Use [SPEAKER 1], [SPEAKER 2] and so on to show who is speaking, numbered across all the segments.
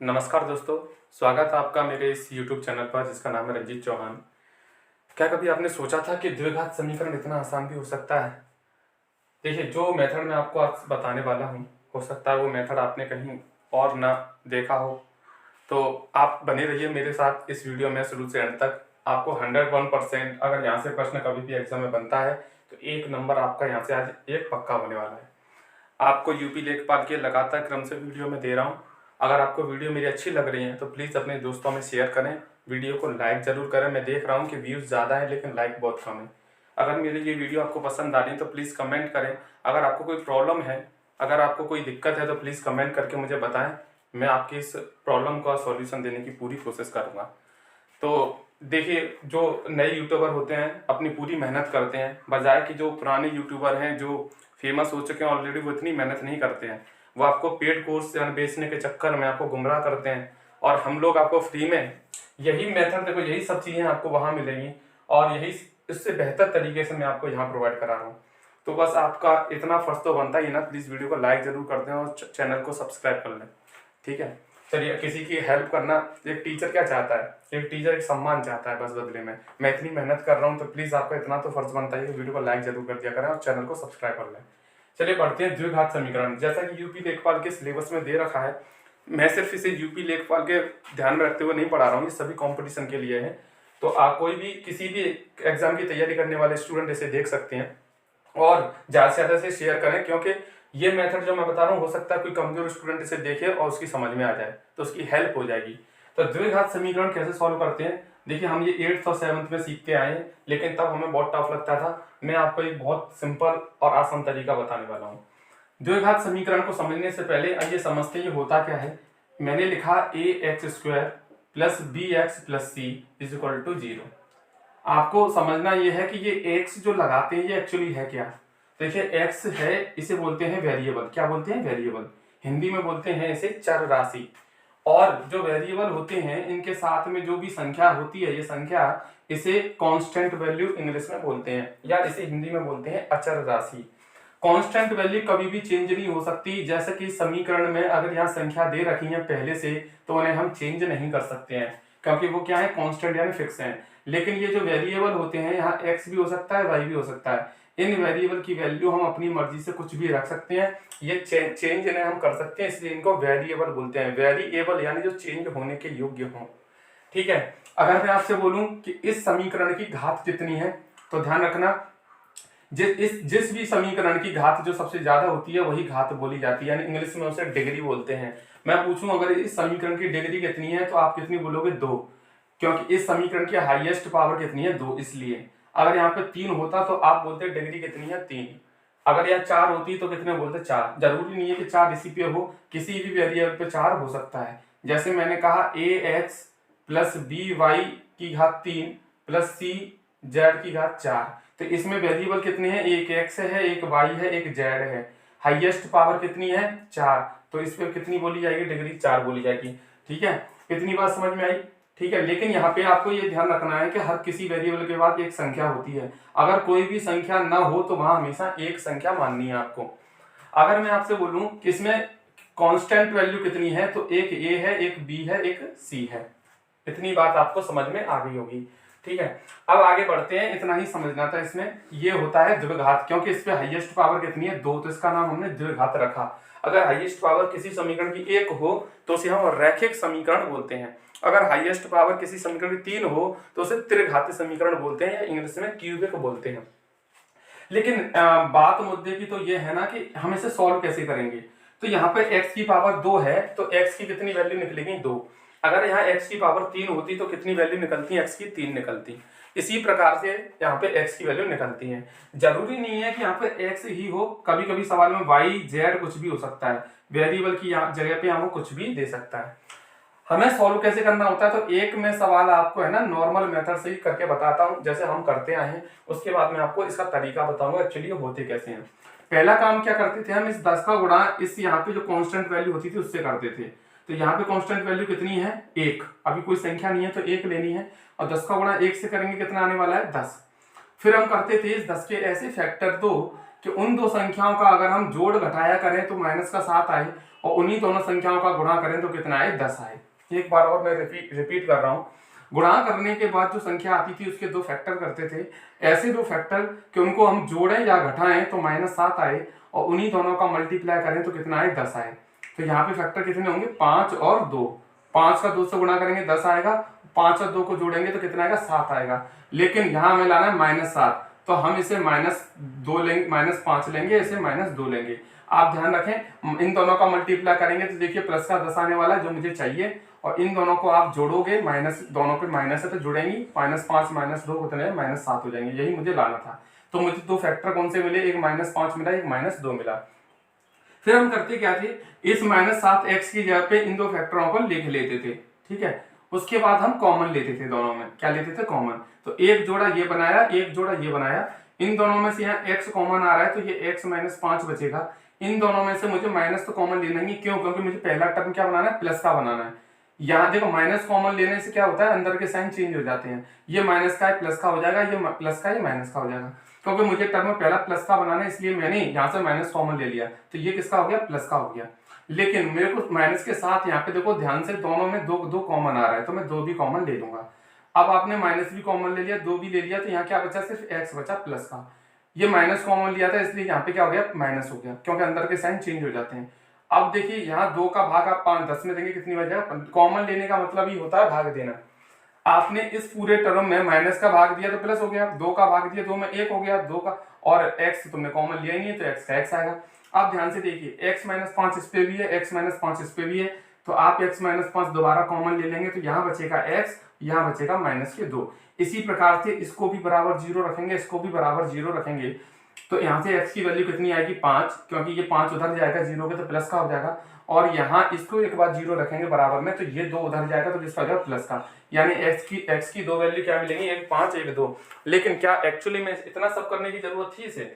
[SPEAKER 1] नमस्कार दोस्तों, स्वागत है आपका मेरे इस YouTube चैनल पर जिसका नाम है रंजीत चौहान। क्या कभी आपने सोचा था कि द्विघात समीकरण इतना आसान भी हो सकता है? देखिए, जो मेथड मैं आपको आज बताने वाला हूँ, हो सकता है वो मेथड आपने कहीं और ना देखा हो। तो आप बने रहिए मेरे साथ इस वीडियो में शुरू से अंत तक। आपको 101% अगर यहाँ से प्रश्न कभी भी एग्जाम में बनता है तो 1 नंबर आपका यहाँ से आज एक पक्का होने वाला है। आपको यूपी लेखपाल के लगातार क्रम से वीडियो में दे रहा हूँ। अगर आपको वीडियो मेरी अच्छी लग रही है तो प्लीज़ अपने दोस्तों में शेयर करें, वीडियो को लाइक ज़रूर करें। मैं देख रहा हूँ कि व्यूज़ ज़्यादा है लेकिन लाइक बहुत कम है। अगर मेरी ये वीडियो आपको पसंद आ रही है तो प्लीज़ कमेंट करें। अगर आपको कोई प्रॉब्लम है, अगर आपको कोई दिक्कत है तो प्लीज़ कमेंट करके मुझे बताएं। मैं आपकी इस प्रॉब्लम का सॉल्यूशन देने की पूरी कोशिश करूँगा। तो देखिए, जो नए यूट्यूबर होते हैं अपनी पूरी मेहनत करते हैं, बजाय कि जो पुराने यूट्यूबर हैं जो फेमस हो चुके हैं ऑलरेडी, वो इतनी मेहनत नहीं करते हैं। वो आपको पेड कोर्स बेचने के चक्कर में आपको गुमराह करते हैं और हम लोग आपको फ्री में यही मेथड, देखो यही सब चीज़ें आपको वहाँ मिलेंगी और यही इससे बेहतर तरीके से मैं आपको यहाँ प्रोवाइड करा रहा हूँ। तो बस आपका इतना फर्ज तो बनता ही ना, प्लीज़ वीडियो को लाइक ज़रूर कर दें और चैनल को सब्सक्राइब कर लें। ठीक है, चलिए। किसी की हेल्प करना, एक टीचर क्या चाहता है? एक टीचर एक सम्मान चाहता है बस बदले में। मैं इतनी मेहनत कर रहा हूँ तो प्लीज़ आपका इतना तो फर्ज बनता है कि वीडियो को लाइक जरूर कर दिया करें और चैनल को सब्सक्राइब कर लें। चलिए बढ़ते हैं द्विघात समीकरण। जैसा कि यूपी लेखपाल के सिलेबस में दे रखा है, मैं सिर्फ इसे यूपी लेखपाल के ध्यान में रखते हुए नहीं पढ़ा रहा हूँ, ये सभी कॉम्पिटिशन के लिए है। तो आप कोई भी किसी भी एग्जाम की तैयारी करने वाले स्टूडेंट इसे देख सकते हैं और ज़्यादा से ज़्यादा से शेयर करें, क्योंकि ये मेथड जो मैं बता रहा हूँ हो सकता है कोई कमजोर स्टूडेंट इसे देखे और उसकी समझ में आ जाए तो उसकी हेल्प हो जाएगी। तो द्विघात समीकरण कैसे सॉल्व करते हैं, देखिए हम ये 8th और 7th में सीखते आए हैं, लेकिन तब हमें बहुत टफ लगता था। मैं आपको एक बहुत सिंपल और आसान तरीका बताने वाला हूँ। द्विघात समीकरण को समझने से पहले आइए समझते हैं ये होता क्या है। मैंने लिखा ax² plus bx plus c is equal to 0। आपको समझना यह है कि ये x जो लगाते हैं ये एक्चुअली है क्या। देखिए, x है, इसे बोलते हैं वेरिएबल। क्या बोलते हैं? वेरिएबल। हिंदी में बोलते हैं इसे चर राशि। और जो वेरिएबल होते हैं इनके साथ में जो भी संख्या होती है, ये संख्या, इसे कांस्टेंट वैल्यू इंग्लिश में बोलते हैं, या इसे हिंदी में बोलते हैं अचर राशि। कांस्टेंट वैल्यू कभी भी चेंज नहीं हो सकती। जैसे कि समीकरण में अगर यहाँ संख्या दे रखी है पहले से तो उन्हें हम चेंज नहीं कर सकते हैं, क्योंकि वो क्या है, कांस्टेंट यानी फिक्स है। लेकिन ये जो वेरिएबल होते हैं, यहाँ x भी हो सकता है, y भी हो सकता है। इन वेरिएबल की वैल्यू हम अपनी मर्जी से कुछ भी रख सकते हैं, ये चेंज इन्हें हम कर सकते हैं, इसलिए इनको वेरिएबल बोलते हैं। वेरिएबल यानी जो चेंज होने के योग्य हो। ठीक है, अगर मैं आपसे बोलूं कि इस समीकरण की घात कितनी है, तो ध्यान रखना, जिस भी समीकरण की घात जो सबसे ज्यादा होती है वही घात बोली जाती है, यानी इंग्लिश में उसे डिग्री बोलते हैं। मैं पूछूं अगर इस समीकरण की डिग्री कितनी है तो आप कितनी बोलोगे? 2, क्योंकि इस समीकरण की हाईएस्ट पावर कितनी है? 2। इसलिए अगर यहाँ पे 3 होता तो आप बोलते डिग्री कितनी है? 3। अगर यहाँ 4 होती तो कितने बोलते? 4। जरूरी नहीं है कि 4 इसी पे हो, किसी भी वेरिएबल पे 4 हो सकता है। जैसे मैंने कहा ax प्लस by की घात 3 प्लस c z की घात 4, तो इसमें वेरिएबल कितने हैं? एक x है, एक y है, एक z है। हाईएस्ट पावर कितनी है? 4। तो इस पे कितनी बोली जाएगी? डिग्री 4 बोली जाएगी। ठीक है, इतनी बात समझ में आई? ठीक है, लेकिन यहाँ पे आपको ये ध्यान रखना है कि हर किसी वेरिएबल के बाद एक संख्या होती है। अगर कोई भी संख्या ना हो तो वहां हमेशा एक संख्या माननी है आपको। अगर मैं आपसे बोलूं कि इसमें कांस्टेंट वैल्यू कितनी है, तो एक a है, एक b है, एक c है। इतनी बात आपको समझ में आ गई होगी। ठीक है, अब आगे बढ़ते हैं। इतना ही समझना था इसमें। ये होता है द्विघात, क्योंकि इस पे हाईएस्ट पावर कितनी है? 2, तो इसका नाम हमने द्विघात रखा। अगर हाईएस्ट पावर किसी समीकरण की 1 हो तो उसे हम रैखिक समीकरण बोलते हैं। अगर हाईएस्ट पावर किसी समीकरण की 3 हो तो उसे त्रिघाती समीकरण बोलते हैं, या इंग्लिश में क्यूबिक बोलते हैं। लेकिन बात मुद्दे की तो ये है ना कि हम इसे सॉल्व कैसे करेंगे। तो यहाँ पे x की पावर 2 है तो x की कितनी वैल्यू निकलेगी? 2। अगर यहाँ x की पावर 3 होती तो कितनी वैल्यू निकलती? x की 3 निकलती। इसी प्रकार से यहाँ पे x की वैल्यू निकलती है। जरूरी नहीं है कि यहाँ पे x ही हो, कभी कभी सवाल में y z कुछ भी हो सकता है। वेरिएबल की जगह पे वो कुछ भी दे सकता है। हमें सॉल्व कैसे करना होता है, तो एक में सवाल आपको है ना नॉर्मल मेथड से ही करके बताता हूँ जैसे हम करते आए हैं। उसके बाद में आपको इसका तरीका बताऊंगा एक्चुअली होते कैसे हैं। पहला काम क्या करते थे हम, इस 10 का गुणा इस यहाँ पे जो कांस्टेंट वैल्यू होती थी उससे करते थे। तो यहाँ पे कांस्टेंट वैल्यू कितनी है? 1। अभी कोई संख्या नहीं है तो 1 लेनी है, और 10 का गुणा 1 से करेंगे कितना आने वाला है? 10। फिर हम करते थे इस 10 के ऐसे फैक्टर 2 कि उन दो संख्याओं का अगर हम जोड़ घटाया करें तो माइनस का 7 आए, और उन्हीं दोनों संख्याओं का गुणा करें तो कितना आए, 10 आए। एक बार और मैं रिपीट कर रहा हूँ। गुणा करने के बाद जो संख्या आती थी उसके दो फैक्टर करते थे, ऐसे दो फैक्टर कि उनको हम जोड़ें या घटाएं तो -7 आए, और उन्हीं दोनों का मल्टीप्लाई करें तो कितना आए, 10 आए। तो यहाँ पे फैक्टर कितने होंगे, 5 और 2। 5 का 2 से गुणा करेंगे 10 आएगा, 5 और 2 को जोड़ेंगे तो कितना आएगा, 7 आएगा। लेकिन यहाँ हमें लाना है -7, तो हम इसे -2 लेंगे, -5 लेंगे, इसे -2 लेंगे। आप ध्यान रखें, इन दोनों का मल्टीप्लाई करेंगे तो देखिए प्लस का 10 आने वाला है जो मुझे चाहिए, और इन दोनों को आप जोड़ोगे, माइनस दोनों पे माइनस है तो जुड़ेंगी, -5 -2 कितने, -7 हो जाएंगे। यही मुझे लाना था। तो मुझे दो फैक्टर कौन से मिले, एक -5 मिला, एक -2 मिला। फिर हम करते क्या थे, इस -7x की जगह पे इन दो फैक्टरों को लिख लेते थे, ठीक है। उसके बाद हम कॉमन लेते थे, दोनों में क्या लेते थे, कॉमन। तो एक जोड़ा ये बनाया, एक जोड़ा ये बनाया, इन दोनों में से यहाँ x कॉमन आ रहा है तो ये x -5 बचेगा। इन दोनों में से मुझे माइनस तो कॉमन लेना ही, क्यों, क्योंकि मुझे पहला टर्म क्या बनाना है, प्लस का बनाना है। यहाँ देखो माइनस कॉमन लेने से क्या होता है, अंदर के साइन चेंज हो जाते हैं, ये माइनस का है प्लस का हो जाएगा, ये प्लस का, ये माइनस का हो जाएगा। क्योंकि मुझे टर्म पहला प्लस का बनाना है इसलिए मैंने यहाँ से माइनस कॉमन ले लिया, तो ये किसका हो गया, प्लस का हो गया। लेकिन मेरे को माइनस के साथ यहाँ पे देखो ध्यान से, दोनों में दो दो कॉमन आ रहा है तो मैं 2 भी कॉमन ले लूंगा। अब आपने माइनस भी कॉमन ले लिया, 2 भी ले लिया, तो यहाँ क्या बचा, सिर्फ x बचा प्लस का। ये माइनस कॉमन लिया था इसलिए यहाँ पे क्या हो गया, माइनस हो गया, क्योंकि अंदर के साइन चेंज हो जाते हैं। अब देखिए यहाँ 2 का भाग आप 10 में देंगे, कितनी बचेगा, कॉमन लेने का मतलब ही होता है भाग देना। आपने इस पूरे टर्म में माइनस का भाग दिया तो प्लस हो गया, 2 का भाग दिया 2 में 1 हो गया, 2 का, और x तुमने कॉमन लिया ही नहीं है तो x का x आएगा। आप ध्यान से देखिए, x -5 इस पे भी है, x -5 इस पे भी है, तो आप x -5 दोबारा कॉमन ले लेंगे तो यहाँ बचेगा x, यहाँ बचेगा -2। इसी प्रकार से इसको भी बराबर 0 रखेंगे, इसको भी बराबर 0 रखेंगे, तो यहाँ से x की वैल्यू कितनी आएगी, 5, क्योंकि ये 5 उधर जाएगा 0 के तो प्लस का हो जाएगा, और यहाँ इसको एक बार 0 रखेंगे बराबर में तो ये 2 उधर जाएगा तो जिसका हो जाएगा प्लस का। यानी x की दो वैल्यू क्या मिलेंगी, एक 5 एक 2। लेकिन क्या एक्चुअली में इतना सब करने की जरूरत थी इसे,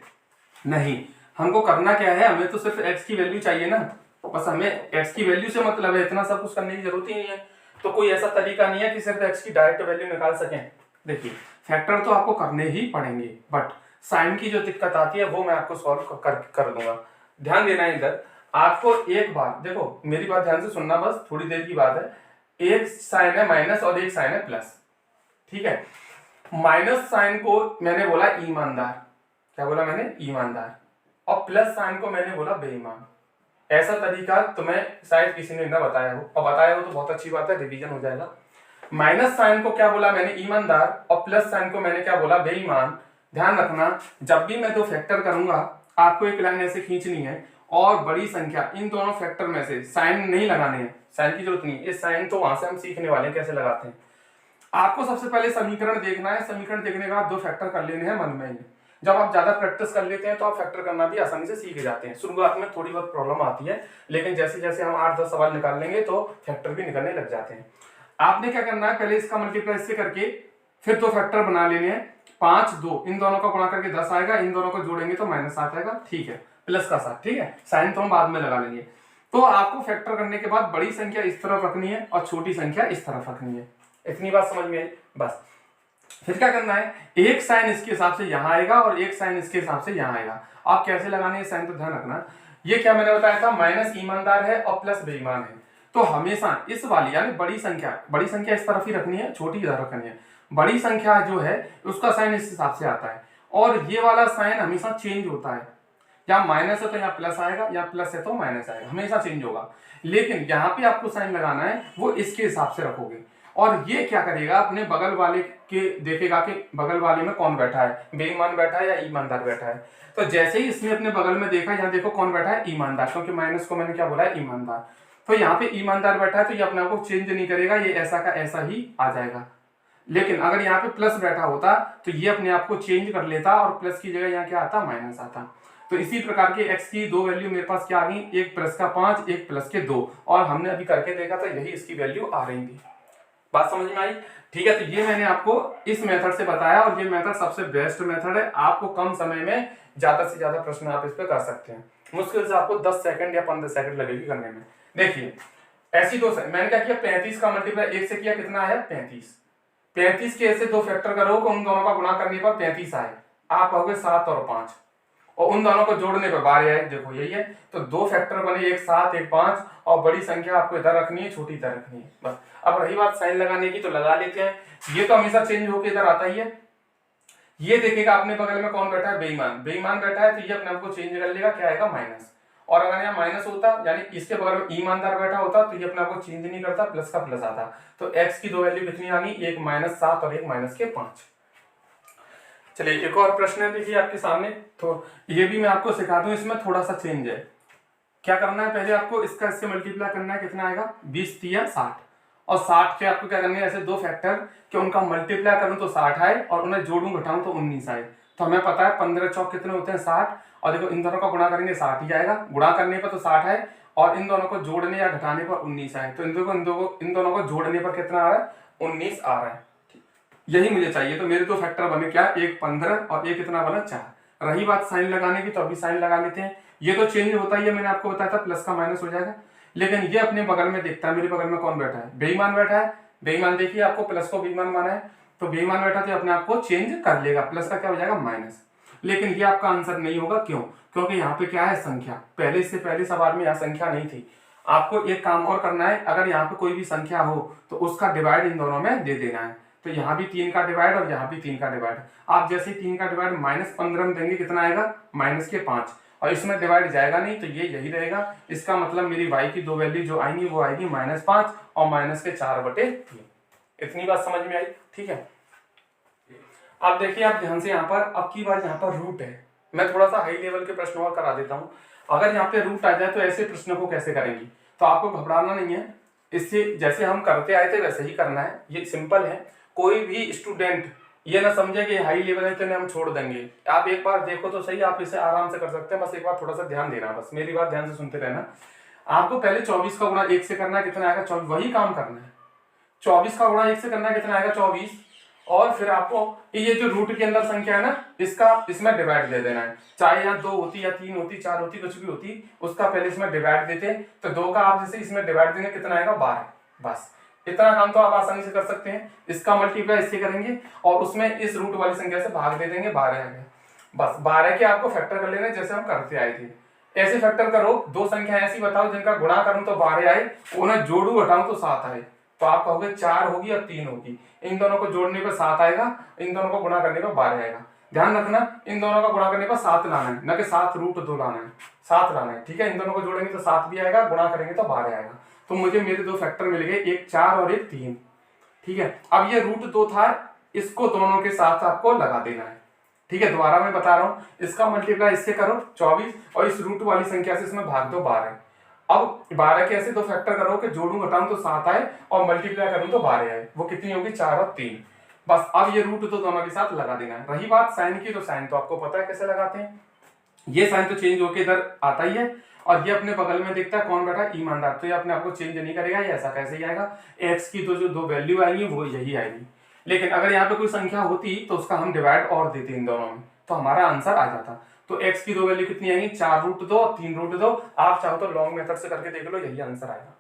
[SPEAKER 1] नहीं। हमको करना क्या है, हमें तो सिर्फ x की वैल्यू चाहिए ना, बस हमें x की वैल्यू से मतलब है, इतना सब कुछ करने की जरूरत ही नहीं है। तो कोई ऐसा तरीका नहीं है कि सिर्फ x की डायरेक्ट वैल्यू निकाल सकें। देखिए फैक्टर तो आपको करने ही पड़ेंगे, बट साइन की जो दिक्कत आती है वो मैं आपको सॉल्व कर दूंगा। ध्यान देना है इधर, आपको एक बार देखो, मेरी बात ध्यान से सुनना, बस थोड़ी देर की बात है। एक साइन है माइनस और एक साइन है प्लस, ठीक है। माइनस साइन को मैंने बोला ईमानदार, क्या बोला मैंने, ईमानदार, और प्लस साइन को मैंने बोला बेईमान। ऐसा तरीका तुम्हें शायद किसी ने ना बताया हो, और बताया हो तो बहुत अच्छी बात है, रिवीजन हो जाएगा। माइनस साइन को क्या बोला मैंने, ईमानदार, और प्लस साइन को मैंने क्या बोला, बेईमान। ध्यान रखना, जब भी मैं दो फैक्टर करूंगा आपको एक लाइन ऐसे खींचनी है, और बड़ी संख्या इन दोनों फैक्टर में से, साइन नहीं लगाने हैं, साइन की जरूरत नहीं, ये साइन तो वहां से हम सीखने वाले हैं कैसे लगाते हैं। आपको सबसे पहले समीकरण देखना है, समीकरण देखने के बाद दो फैक्टर कर लेने हैं मन में ही। जब आप ज्यादा प्रैक्टिस कर लेते हैं तो आप फैक्टर करना भी आसानी से सीख जाते हैं। शुरुआत में थोड़ी बहुत प्रॉब्लम आती है, लेकिन जैसे जैसे हम 8-10 सवाल निकाल लेंगे तो फैक्टर भी निकलने लग जाते हैं। आपने क्या करना है, पहले इसका मल्टीप्लाई इससे करके फिर दो फैक्टर बना लेने हैं। 5 2, इन दोनों का गुणा करके 10 आएगा, इन दोनों को जोड़ेंगे तो -7 आएगा, ठीक है, प्लस का 7, ठीक है। साइन तो हम बाद में लगा लेंगे। तो आपको फैक्टर करने के बाद बड़ी संख्या इस तरफ रखनी है और छोटी संख्या इस तरफ रखनी है। इतनी बात समझ में आई, बस। फिर क्या करना है, एक साइन इसके हिसाब से यहां आएगा और एक साइन इसके हिसाब से यहां आएगा। आप कैसे लगाने हैं साइन तो ध्यान रखना। ये क्या मैंने बताया था, माइनस ईमानदार है और प्लस बेईमान है, तो हमेशा इस वाली यानी बड़ी संख्या इस तरफ ही रखनी है, छोटी इधर रखनी है। बड़ी संख्या जो है उसका साइन इस हिसाब से आता है, और ये वाला साइन हमेशा चेंज होता है, या माइनस है तो यहाँ प्लस आएगा, या प्लस है तो माइनस आएगा, हमेशा चेंज होगा। लेकिन यहाँ पे आपको साइन लगाना है वो इसके हिसाब से रखोगे, और ये क्या करेगा, अपने बगल वाले के देखेगा कि बगल वाले में कौन बैठा है, बेईमान बैठा है या ईमानदार बैठा है। तो जैसे ही इसने अपने बगल में देखा, यहाँ देखो कौन बैठा है, ईमानदार, क्योंकि माइनस को मैंने क्या बोला है, ईमानदार। तो यहाँ पे ईमानदार बैठा है तो ये अपने आप को चेंज नहीं करेगा, ये ऐसा का ऐसा ही आ जाएगा। लेकिन अगर यहाँ पे प्लस बैठा होता तो ये अपने आप को चेंज कर लेता और प्लस की जगह यहाँ क्या आता, माइनस आता। तो इसी प्रकार के x की दो वैल्यू मेरे पास क्या आ गई, एक प्लस का 5, एक प्लस के 2, और हमने अभी करके देखा था यही इसकी वैल्यू आ रही थी। बात समझ में आई, ठीक है। तो ये मैंने आपको इस मेथड से बताया, और ये मेथड सबसे बेस्ट मेथड है। आपको कम समय में ज्यादा से ज्यादा प्रश्न आप इस पे कर सकते हैं। मुश्किल से आपको 10 सेकंड या 15 सेकंड लगेगी करने में। देखिए ऐसी दो, मैंने क्या किया, 35 का मल्टीप्लाई 1 से किया, कितना है 35। 35 के ऐसे दो फैक्टर करोगे, उन दोनों का गुणा करने पर 35 आए, आप कहोगे 7 और 5, और उन दोनों को जोड़ने पर 12 आए, देखो यही है। तो दो फैक्टर बने, एक 7 एक 5, और बड़ी संख्या आपको इधर रखनी है, छोटी इधर रखनी है बस। अब रही बात साइन लगाने की, तो लगा लेते हैं। ये तो हमेशा चेंज होकर इधर आता ही है। ये देखेगा अपने बगल में कौन बैठा है, बेईमान, बेईमान बैठा है, तो ये अपने आप को चेंज कर लेगा, क्या आएगा, माइनस। और अगर यहाँ माइनस होता, यानी इसके बगल में ईमानदार बैठा होता, तो ये अपने आप को चेंज नहीं करता, प्लस का प्लस आता। तो x की दो वैल्यू कितनी आ गई, एक -7 और एक -5। चलिए एक और प्रश्न है, देखिए आपके सामने। तो ये भी मैं आपको सिखा दूं, इसमें थोड़ा सा चेंज है। क्या करना है, पहले आपको इसका इससे मल्टीप्लाई करना है, कितना आएगा, 20 3 60, और 60 के आपको क्या करना है, ऐसे दो फैक्टर कि उनका मल्टीप्लाई करूं तो 60 आए, और उन्हें जोड़ूं घटाऊं तो 19 आए। तो हमें पता है 15 चौक कितने होते हैं, 60, और देखो इन दोनों का गुणा करेंगे 60 ही आएगा, गुणा करने पर तो 60 आए, और इन दोनों को जोड़ने या घटाने पर 19 आए। तो इन दोनों को जोड़ने पर कितना आ रहा है, 19 आ रहा है। यही मुझे चाहिए। तो मेरे दो फैक्टर बने क्या, एक 15 और एक कितना बना, 4। रही बात साइन लगाने की, तो अभी साइन लगा लेते हैं। ये तो चेंज होता ही है, मैंने आपको बताया था, प्लस का माइनस हो जाएगा। लेकिन ये अपने बगल में देखता है, मेरे बगल में कौन बैठा है, बेईमान बैठा है। बेईमान देखिए, आपको प्लस को बेईमान माना है, तो बेईमान बैठा तो अपने आप को चेंज कर लेगा, प्लस का क्या हो जाएगा, माइनस। लेकिन ये आपका आंसर नहीं होगा, क्यों, क्योंकि यहाँ पे क्या है, संख्या। पहले से पहले सवाल में यहाँ संख्या नहीं थी। आपको एक काम और करना है, अगर यहाँ पे कोई भी संख्या हो तो उसका डिवाइड इन दोनों में दे देना है। तो यहाँ भी 3 का डिवाइड और यहाँ भी 3 का डिवाइड। आप जैसे 3 का डिवाइड -15 में देंगे, कितना आएगा, -5, और इसमें डिवाइड जाएगा नहीं, तो ये यही रहेगा। इसका मतलब मेरी y की दो वैल्यू जो आएंगी वो आएगी -5 और -4/3। इतनी बात समझ में आई, ठीक है। अब देखिए, आप ध्यान से यहाँ पर, अब की बार यहाँ पर रूट है। मैं थोड़ा सा हाई लेवल के प्रश्न और करा देता हूँ। अगर यहाँ पे रूट आ जाए तो ऐसे प्रश्नों को कैसे करेंगी, तो आपको घबराना नहीं है। इससे जैसे हम करते आए थे वैसे ही करना है, ये सिंपल है। कोई भी स्टूडेंट ये ना समझे कि हाई लेवल है तो हम छोड़ देंगे। आप एक बार देखो तो सही, आप इसे आराम से कर सकते हैं। बस एक बार थोड़ा सा ध्यान देना, बस मेरी बात ध्यान से सुनते रहना। आपको पहले 24 का गुणा 1 से करना है, कितना आएगा, 24, वही काम करना है। 24 का गुणा 1 से करना है, कितना आएगा, 24, और फिर आपको ये जो रूट के अंदर संख्या है ना, इसका इसमें डिवाइड दे देना है। चाहे यहाँ 2 होती या 3 होती 4 होती कुछ भी होती, उसका पहले इसमें डिवाइड देते। तो 2 का आप जैसे इसमें डिवाइड देंगे, कितना आएगा, 12। बस इतना काम तो आप आसानी से कर सकते हैं। इसका मल्टीप्लाई इससे करेंगे और उसमें इस रूट वाली संख्या से भाग दे देंगे, 12 आ गया। बस 12 के आपको फैक्टर कर लेना जैसे हम करते आए थे। ऐसे फैक्टर करो, दो संख्या ऐसी बताओ जिनका गुणा करूं तो 12 आए, उन्हें जोड़ू घटाऊं तो 7 आए। तो आप कहोगे 4 होगी और 3 होगी। इन दोनों को जोड़ने पर 7 आएगा, इन दोनों को गुणा करने पर 12 आएगा। ध्यान रखना, इन दोनों का गुणा करने पर 7 लाना है, न कि 7√2 लाना है, 7 लाना है, ठीक है। इन दोनों को जोड़ेंगे तो 7 भी आएगा, गुणा करेंगे तो 12 आएगा। तो मुझे मेरे दो फैक्टर मिल गए, एक 4 और एक 3, ठीक है। अब ये √2 था, इसको दोनों के साथ आपको लगा देना है, ठीक है। दोबारा मैं बता रहा हूं, इसका मल्टीप्लाई इससे करो 24 और इस रूट वाली संख्या से इसमें भाग दो 12। अब 12 के ऐसे दो फैक्टर करो कि जोड़ू घटाऊं तो 7 आए और मल्टीप्लाई करूं तो 12 आए। वो कितनी होगी, 4 और 3। बस अब ये रूट तो दोनों के साथ लगा देना है। रही बात साइन की, तो साइन तो आपको पता है कैसे लगाते हैं। ये साइन तो चेंज होकर इधर आता ही है, और ये अपने बगल में देखता है कौन बैठा है, ईमानदार। तो ये अपने आप को चेंज नहीं करेगा, ये ऐसा कैसे ही आएगा। एक्स की तो जो दो वैल्यू आएंगी वो यही आएगी। लेकिन अगर यहाँ पे कोई संख्या होती तो उसका हम डिवाइड और देते इन दोनों में, तो हमारा आंसर आ जाता। तो x की दो वैल्यू कितनी आएंगी, 4√2 और 3√2। आप चाहो तो लॉन्ग मेथड से करके देख लो, यही आंसर आएगा।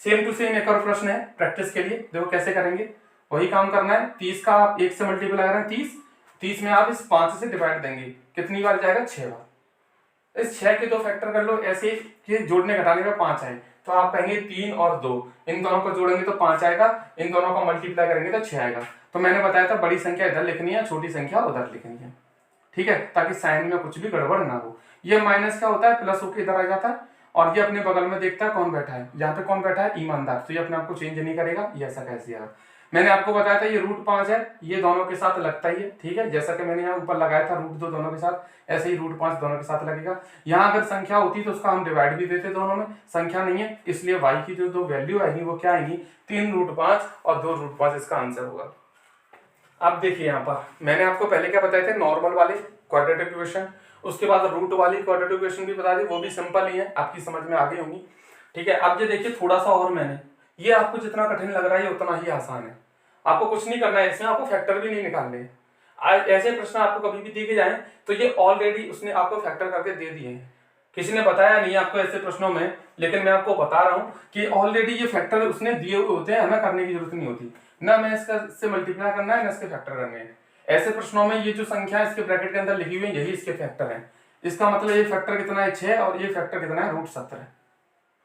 [SPEAKER 1] सेम टू सेम एक और प्रश्न है प्रैक्टिस के लिए, देखो कैसे करेंगे। वही काम करना है, 30 का आप 1 से मल्टीप्लाई करें, 30 में आप इस 5 से डिवाइड देंगे, कितनी बार जाएगा, 6 बार। इस 6 के दो फैक्टर कर लो ऐसे कि जोड़ने घटाने में 5 आए, तो आप कहेंगे 3 और 2, इन दोनों को जोड़ेंगे तो 5 आएगा, इन दोनों को मल्टीप्लाई करेंगे तो 6 आएगा। तो मैंने बताया था बड़ी संख्या इधर लिखनी है, छोटी संख्या उधर लिखनी है, ठीक है, ताकि साइन में कुछ भी गड़बड़ ना हो। ये माइनस क्या होता है, प्लस होकर इधर आ जाता है, और ये अपने बगल में देखता है कौन बैठा है, यहाँ पे कौन बैठा है, ईमानदार। तो ये अपने आप को चेंज नहीं करेगा, ये ऐसा कैसे आएगा। मैंने आपको बताया था ये √5 है, ये दोनों के साथ लगता ही है, ठीक है। जैसा कि मैंने यहाँ ऊपर लगाया था √2 दोनों के साथ, ऐसे ही √5 दोनों के साथ लगेगा। यहाँ अगर संख्या होती तो उसका हम डिवाइड भी देते दोनों में, संख्या नहीं है, इसलिए y की जो दो वैल्यू आएगी वो क्या आएगी, 3√5 और 2√5 इसका आंसर होगा। अब देखिए यहाँ पर मैंने आपको पहले क्या बताए थे, नॉर्मल वाले क्वाड्रेटिक इक्वेशन, उसके बाद रूट वाली क्वाड्रेटिक इक्वेशन भी बता दी, वो भी सिंपल ही है, आपकी समझ में आ गई होंगी, ठीक है। अब ये देखिए थोड़ा सा और, मैंने ये आपको जितना कठिन लग रहा है उतना ही आसान है। आपको कुछ नहीं करना है, इसमें आपको फैक्टर भी नहीं निकालने। ऐसे प्रश्न आपको कभी भी दिए जाए तो ये ऑलरेडी उसने आपको फैक्टर करके दे दिए हैं, किसी ने बताया नहीं आपको ऐसे प्रश्नों में, लेकिन मैं आपको बता रहा हूँ कि ऑलरेडी ये फैक्टर उसने दिए हुए होते हैं, हमें करने की जरूरत नहीं होती। ना मैं इससे मल्टीप्लाई करना है, ना इसके फैक्टर करने हैं। ऐसे प्रश्नों में ये जो संख्या इसके ब्रैकेट के अंदर लिखी हुई है, यही इसके फैक्टर हैं। इसका मतलब ये फैक्टर कितना है 6 और ये फैक्टर कितना है √17।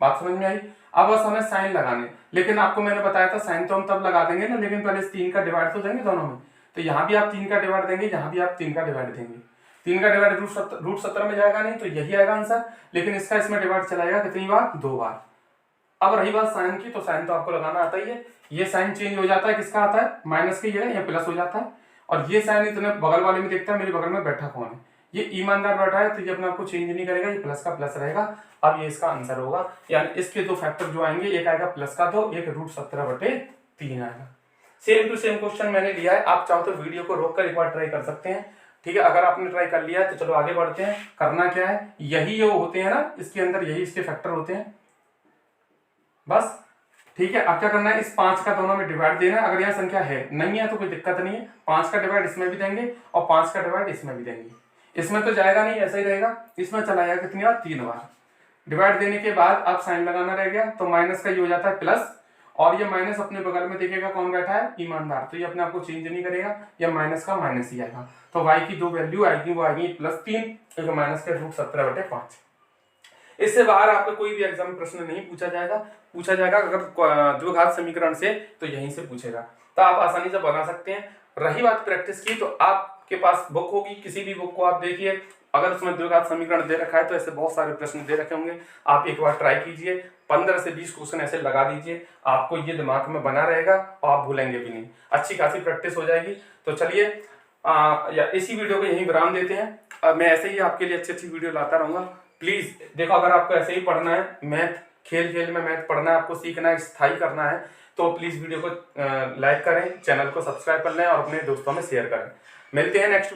[SPEAKER 1] बात समझ में आई। अब बस हमें साइन लगाने, लेकिन आपको मैंने बताया था साइन तो हम तब लगा देंगे ना, लेकिन पहले 3 का डिवाइड तो देंगे दोनों में। तो यहाँ भी आप 3 का डिवाइड देंगे, यहाँ भी आप 3 का डिवाइड देंगे। 3 का डिवाइड √17 में जाएगा नहीं, तो यही आएगा आंसर। लेकिन इसका इसमें डिवाइड चलाएगा कितनी बार, 2 बार। अब रही बात साइन की, तो साइन तो आपको लगाना आता ही है। ये साइन चेंज हो जाता है, किसका आता है, माइनस की जगह या प्लस हो जाता है। और ये साइन इतने बगल वाले में देखता है मेरे बगल में बैठा कौन है, ये ईमानदार बैठा है, तो ये अपने आप को चेंज नहीं करेगा, ये प्लस का प्लस रहेगा। अब ये इसका आंसर होगा, यानी इसके दो फैक्टर जो आएंगे, एक आएगा प्लस का 2, एक √17/3 आएगा। सेम टू सेम क्वेश्चन मैंने लिया है, आप चाहो तो वीडियो को रोक कर एक बार ट्राई कर सकते हैं, ठीक है। अगर आपने ट्राई कर लिया है तो चलो आगे बढ़ते हैं। करना क्या है, यही जो होते हैं ना इसके अंदर, यही इसके फैक्टर होते हैं बस, ठीक है। अब क्या करना है, इस 5 का दोनों में डिवाइड देना है। अगर यहाँ संख्या है नहीं है तो कोई दिक्कत नहीं है, 5 का डिवाइड इसमें भी देंगे और 5 का डिवाइड इसमें भी देंगे। इसमें तो जाएगा नहीं, ऐसा ही रहेगा, इसमें चला जाएगा कितनी बार, 3 बार। डिवाइड देने के बाद आप साइन लगाना रह गया, तो माइनस का ये हो जाता है प्लस, और ये माइनस अपने बगल में देखेगा कौन बैठा है, ईमानदार, तो ये अपने आप को चेंज नहीं करेगा, या माइनस का माइनस ही आएगा। तो y की दो वैल्यू आएगी, वो आएगी +3, एक माइनस के √17/5। इससे बाहर आपका कोई भी एग्जाम प्रश्न नहीं पूछा जाएगा अगर द्विघात समीकरण से, तो यहीं से पूछेगा, तो आप आसानी से बना सकते हैं। रही बात प्रैक्टिस की, तो आपके पास बुक होगी, किसी भी बुक को आप देखिए, अगर उसमें द्विघात समीकरण दे रखा है तो ऐसे बहुत सारे प्रश्न दे रखे होंगे, आप एक बार ट्राई कीजिए, 15 से 20 क्वेश्चन ऐसे लगा दीजिए, आपको ये दिमाग में बना रहेगा और आप भूलेंगे भी नहीं, अच्छी खासी प्रैक्टिस हो जाएगी। तो चलिए या इसी वीडियो को यहीं विराम देते हैं। मैं ऐसे ही आपके लिए अच्छी वीडियो लाता रहूंगा। प्लीज देखो, अगर आपको ऐसे ही पढ़ना है, मैथ खेल में मैथ पढ़ना है, आपको सीखना है, स्थायी करना है, तो प्लीज वीडियो को लाइक करें, चैनल को सब्सक्राइब कर लें और अपने दोस्तों में शेयर करें। मिलते हैं नेक्स्ट